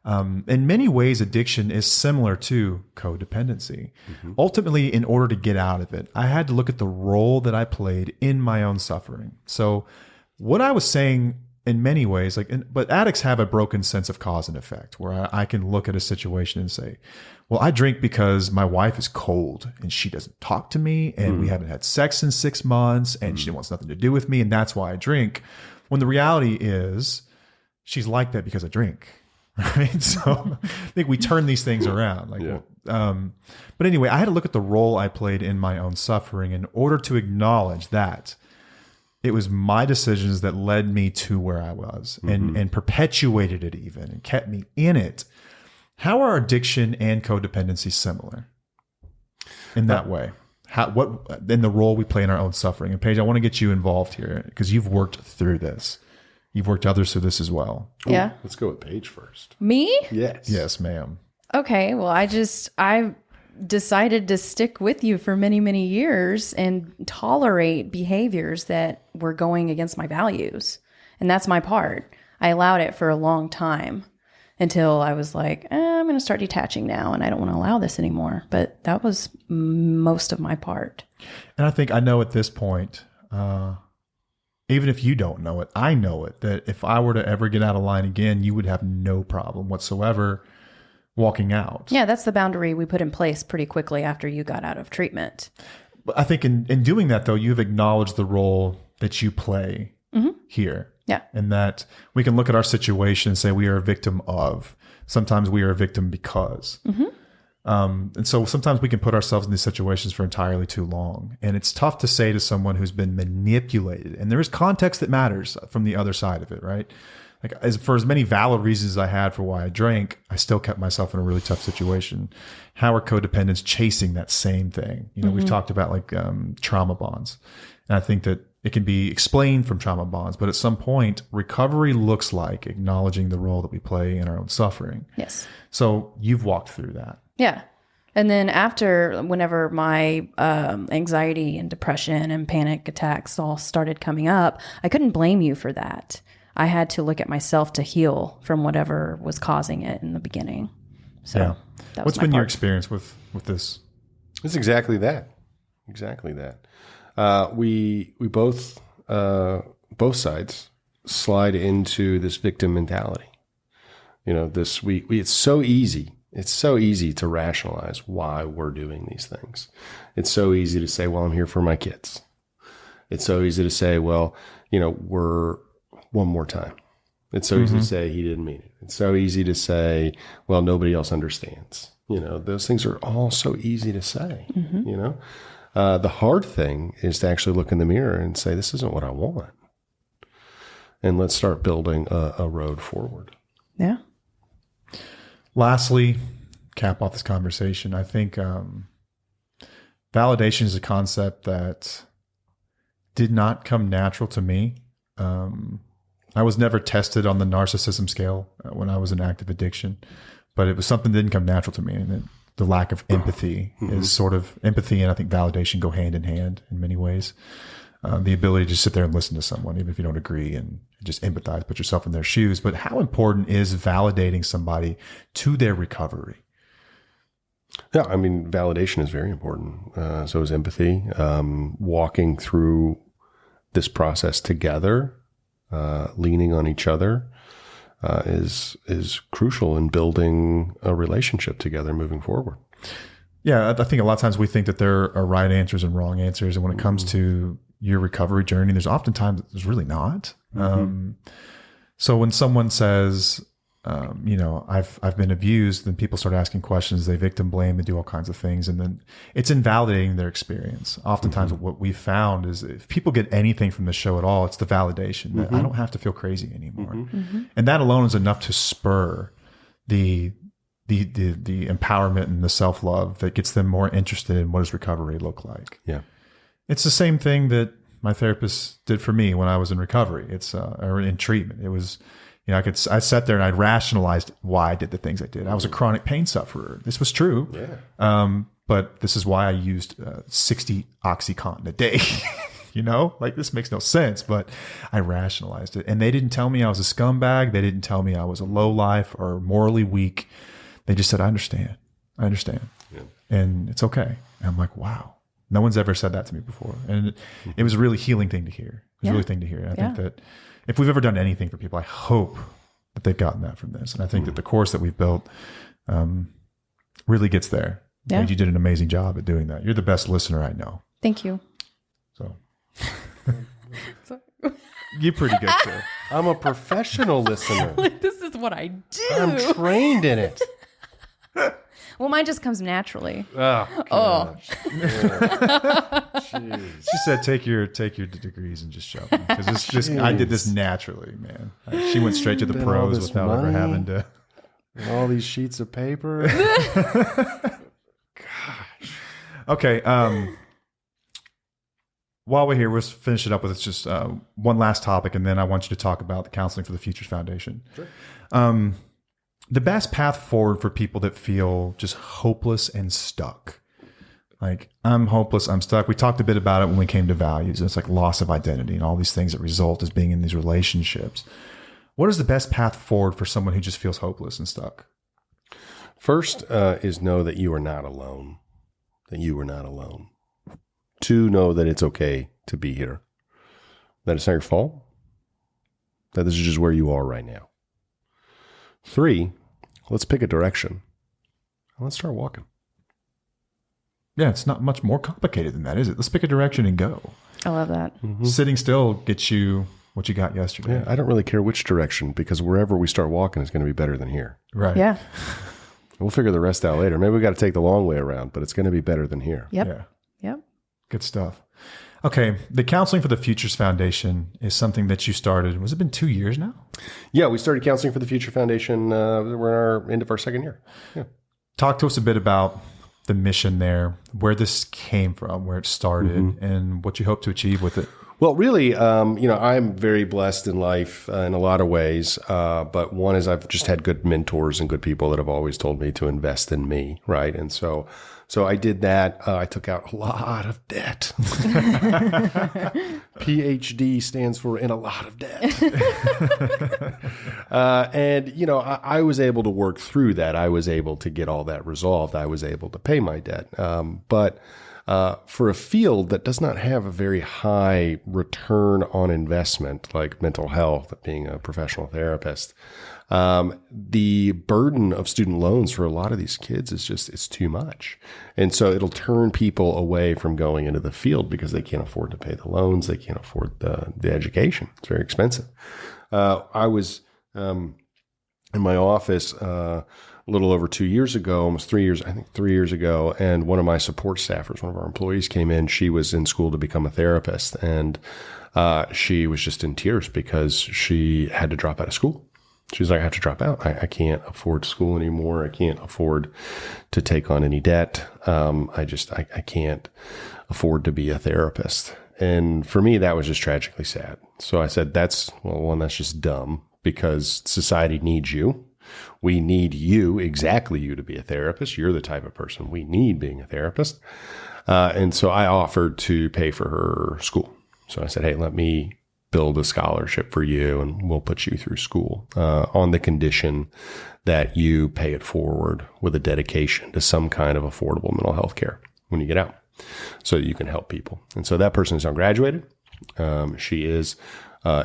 In many ways, addiction is similar to codependency. Ultimately, in order to get out of it, I had to look at the role that I played in my own suffering. So what I was saying in many ways, but addicts have a broken sense of cause and effect where I can look at a situation and say, well, I drink because my wife is cold and she doesn't talk to me and we haven't had sex in 6 months and she wants nothing to do with me. And that's why I drink. When the reality is she's like that because I drink. Right. So I think we turn these things around. But anyway, I had to look at the role I played in my own suffering in order to acknowledge that it was my decisions that led me to where I was and perpetuated it even and kept me in it. How are addiction and codependency similar in that way? What in the role we play in our own suffering? And Paige, I want to get you involved here because you've worked through this. You've worked others through this as well. Yeah. Let's go with Paige first. Me? Yes. Yes, ma'am. Okay. Well, I decided to stick with you for many, many years and tolerate behaviors that were going against my values. And that's my part. I allowed it for a long time until I was like, I'm going to start detaching now and I don't want to allow this anymore. But that was most of my part. And I think I know at this point, even if you don't know it, I know it, that if I were to ever get out of line again, you would have no problem whatsoever walking out. Yeah, that's the boundary we put in place pretty quickly after you got out of treatment. But I think in doing that, though, you've acknowledged the role that you play here. Yeah. And that we can look at our situation and say we are a victim of. Sometimes we are a victim because. And so sometimes we can put ourselves in these situations for entirely too long. And it's tough to say to someone who's been manipulated. And there is context that matters from the other side of it, right? like for as many valid reasons as I had for why I drank, I still kept myself in a really tough situation. How are codependents chasing that same thing? You know, we've talked about like trauma bonds, and I think that it can be explained from trauma bonds, but at some point, recovery looks like acknowledging the role that we play in our own suffering. Yes. So you've walked through that. Yeah. And then whenever my anxiety and depression and panic attacks all started coming up, I couldn't blame you for that. I had to look at myself to heal from whatever was causing it in the beginning. So that was What's my been your part. experience with this? It's exactly that. Exactly that. We both sides slide into this victim mentality. You know, it's so easy. It's so easy to rationalize why we're doing these things. It's so easy to say, well, I'm here for my kids. It's so easy to say, well, you know, we're one more time. It's so easy to say he didn't mean it. It's so easy to say, well, nobody else understands. You know, those things are all so easy to say, you know. The hard thing is to actually look in the mirror and say, this isn't what I want. And let's start building a road forward. Yeah. Lastly, cap off this conversation, I think validation is a concept that did not come natural to me. I was never tested on the narcissism scale when I was in active addiction, but it was something that didn't come natural to me. And the lack of empathy is sort of empathy, and I think validation go hand in hand in many ways. The ability to sit there and listen to someone, even if you don't agree, and just empathize, put yourself in their shoes. But how important is validating somebody to their recovery? Yeah, I mean, validation is very important. So is empathy. Walking through this process together, leaning on each other, is crucial in building a relationship together moving forward. Yeah, I think a lot of times we think that there are right answers and wrong answers. And when it comes to your recovery journey, there's oftentimes there's really not. So when someone says, you know, I've been abused, then people start asking questions, they victim blame, they do all kinds of things. And then it's invalidating their experience. Oftentimes what we've found is if people get anything from the show at all, it's the validation that I don't have to feel crazy anymore. And that alone is enough to spur the empowerment and the self-love that gets them more interested in what does recovery look like. Yeah. It's the same thing that my therapist did for me when I was in recovery. Or in treatment. It was, you know, I sat there and I rationalized why I did the things I did. I was a chronic pain sufferer. This was true. Yeah. But this is why I used 60 OxyContin a day. You know, like this makes no sense, but I rationalized it. And they didn't tell me I was a scumbag. They didn't tell me I was a lowlife or morally weak. They just said, I understand. Yeah. And it's okay. And I'm like, wow. No one's ever said that to me before. And it was a really healing thing to hear. It was a really thing to hear. And I think that if we've ever done anything for people, I hope that they've gotten that from this. And I think that the course that we've built really gets there. Yeah. And you did an amazing job at doing that. You're the best listener I know. Thank you. So you're pretty good too. I'm a professional listener. This is what I do. I'm trained in it. Well, mine just comes naturally. Oh. She said, "Take your degrees and just shove them." Because I did this naturally, man. She went straight to the pros without ever having to. And all these sheets of paper. Gosh. Okay. While we're here, we'll finish it up with just one last topic, and then I want you to talk about the Counseling for the Futures Foundation. Sure. The best path forward for people that feel just hopeless and stuck. Like, I'm hopeless, I'm stuck. We talked a bit about it when we came to values. It's like loss of identity and all these things that result as being in these relationships. What is the best path forward for someone who just feels hopeless and stuck? First is know that you are not alone. That you are not alone. 2, know that it's okay to be here. That it's not your fault. That this is just where you are right now. 3, let's pick a direction. And let's start walking. Yeah, it's not much more complicated than that, is it? Let's pick a direction and go. I love that. Sitting still gets you what you got yesterday. Yeah, I don't really care which direction, because wherever we start walking is going to be better than here. Right. Yeah. We'll figure the rest out later. Maybe we got to take the long way around, but it's going to be better than here. Yep. Yeah. Yep. Good stuff. Okay, the Counseling for the Futures Foundation is something that you started. Was it been 2 years now? Yeah, we started Counseling for the Future Foundation. We're in our end of our second year. Yeah. Talk to us a bit about the mission there, where this came from, where it started, and what you hope to achieve with it. Well, really, I'm very blessed in life in a lot of ways. But one is I've just had good mentors and good people that have always told me to invest in me, right? And so I did that. I took out a lot of debt. PhD stands for in a lot of debt. And, I was able to work through that. I was able to get all that resolved. I was able to pay my debt. But for a field that does not have a very high return on investment, like mental health, being a professional therapist, the burden of student loans for a lot of these kids is it's too much. And so it'll turn people away from going into the field because they can't afford to pay the loans. They can't afford the education. It's very expensive. I was in my office a little over 2 years ago, almost 3 years, I think 3 years ago, and one of my support staffers, one of our employees came in. She was in school to become a therapist, and she was just in tears because she had to drop out of school. She was like, I have to drop out. I can't afford school anymore. I can't afford to take on any debt. I can't afford to be a therapist. And for me, that was just tragically sad. So I said, that's just dumb because society needs you. We need you, exactly you, to be a therapist. You're the type of person we need being a therapist. And so I offered to pay for her school. So I said, hey, let me build a scholarship for you and we'll put you through school on the condition that you pay it forward with a dedication to some kind of affordable mental health care when you get out so that you can help people. And so that person is now graduated. She is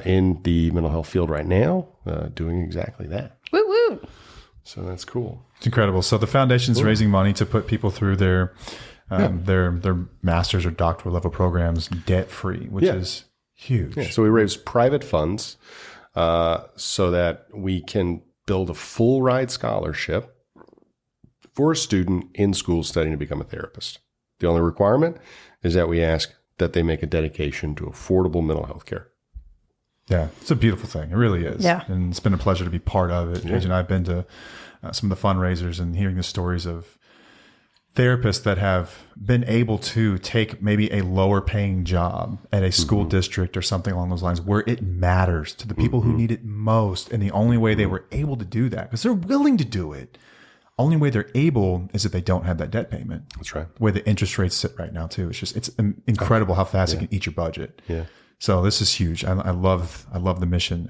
in the mental health field right now doing exactly that. Woo woo. So that's cool. It's incredible. So the foundation's raising money to put people through their master's or doctoral level programs debt free, which is huge. Yeah, so we raise private funds so that we can build a full ride scholarship for a student in school studying to become a therapist. The only requirement is that we ask that they make a dedication to affordable mental health care. Yeah, it's a beautiful thing. It really is. Yeah. And it's been a pleasure to be part of it. Paige and I have been to some of the fundraisers and hearing the stories of therapists that have been able to take maybe a lower paying job at a school district or something along those lines where it matters to the people who need it most. And the only way they were able to do that, because they're willing to do it, only way they're able is if they don't have that debt payment. That's right. Where the interest rates sit right now too. It's incredible how fast it can eat your budget. Yeah. So this is huge. I love the mission.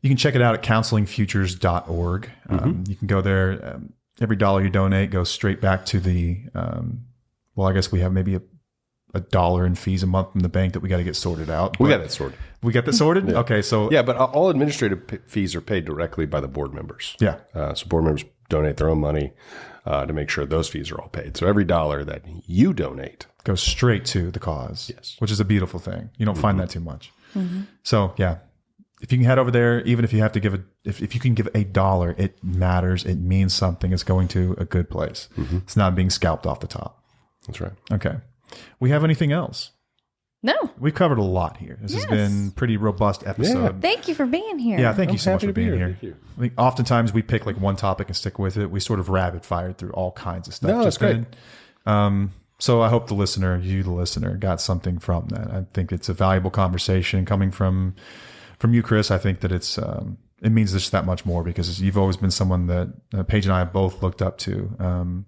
You can check it out at counselingfutures.org. You can go there. Every dollar you donate goes straight back to the, I guess we have maybe a dollar in fees a month from the bank that we got to get sorted out. We got that sorted. We got that sorted? Yeah. Okay. So yeah, but all administrative fees are paid directly by the board members. Yeah. So board members donate their own money to make sure those fees are all paid. So every dollar that you donate goes straight to the cause, which is a beautiful thing. You don't find that too much. So yeah, if you can head over there, even if you have to if you can give $1, it matters. It means something. It's going to a good place. It's not being scalped off the top. That's right. Okay. We have anything else? No. We've covered a lot here. This has been a pretty robust episode. Yeah. Thank you for being here. Yeah, thank you so much for being here. Thank you. I think oftentimes we pick like one topic and stick with it. We sort of rapid fired through all kinds of stuff. No, that's great. So I hope the listener, got something from that. I think it's a valuable conversation coming from you, Chris. I think that it means just that much more because you've always been someone that Paige and I have both looked up to.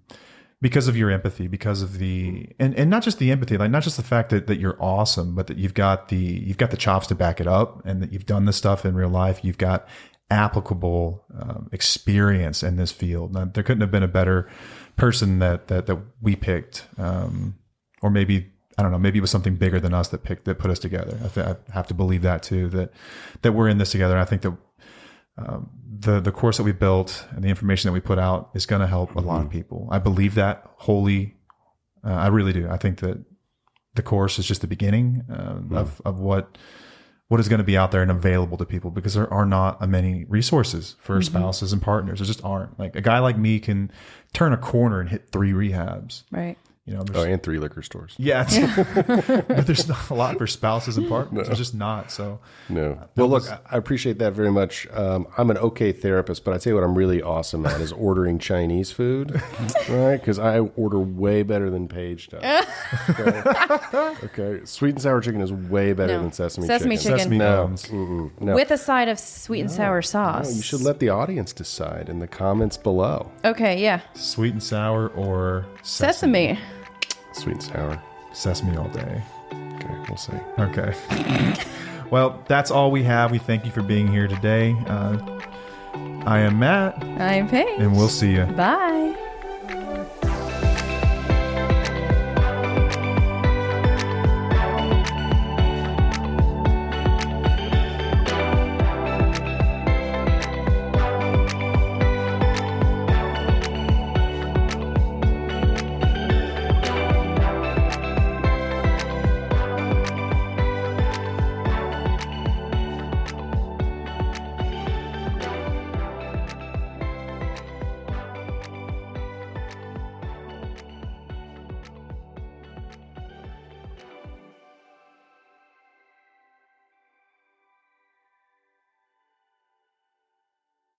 Because of your empathy, because of and not just the empathy, like not just the fact that you're awesome, but that you've got the chops to back it up, and that you've done this stuff in real life. You've got applicable experience in this field. Now, there couldn't have been a better person that we picked, or maybe I don't know, maybe it was something bigger than us that put us together. I have to believe that too, that we're in this together. And I think that the course that we built and the information that we put out is going to help a lot of people. I believe that wholly. I really do. I think that the course is just the beginning of what is going to be out there and available to people, because there are not many resources for spouses and partners. There just aren't. Like a guy like me can turn a corner and hit 3 rehabs. Right. And 3 liquor stores. Yeah, but there's not a lot for spouses and partners. There's just not. So no. Well, look, I appreciate that very much. I'm an okay therapist, but I tell you what, I'm really awesome at is ordering Chinese food, right? Because I order way better than Paige does. Okay. Sweet and sour chicken is way better than sesame chicken. Sesame No. no. With a side of sweet and sour sauce. No, you should let the audience decide in the comments below. Okay, yeah. Sweet and sour or Sesame. Sweet and sour. Sesame all day. Okay, we'll see. Okay. Well, that's all we have. We thank you for being here today. I am Matt. I'm Paige. And we'll see you. Bye.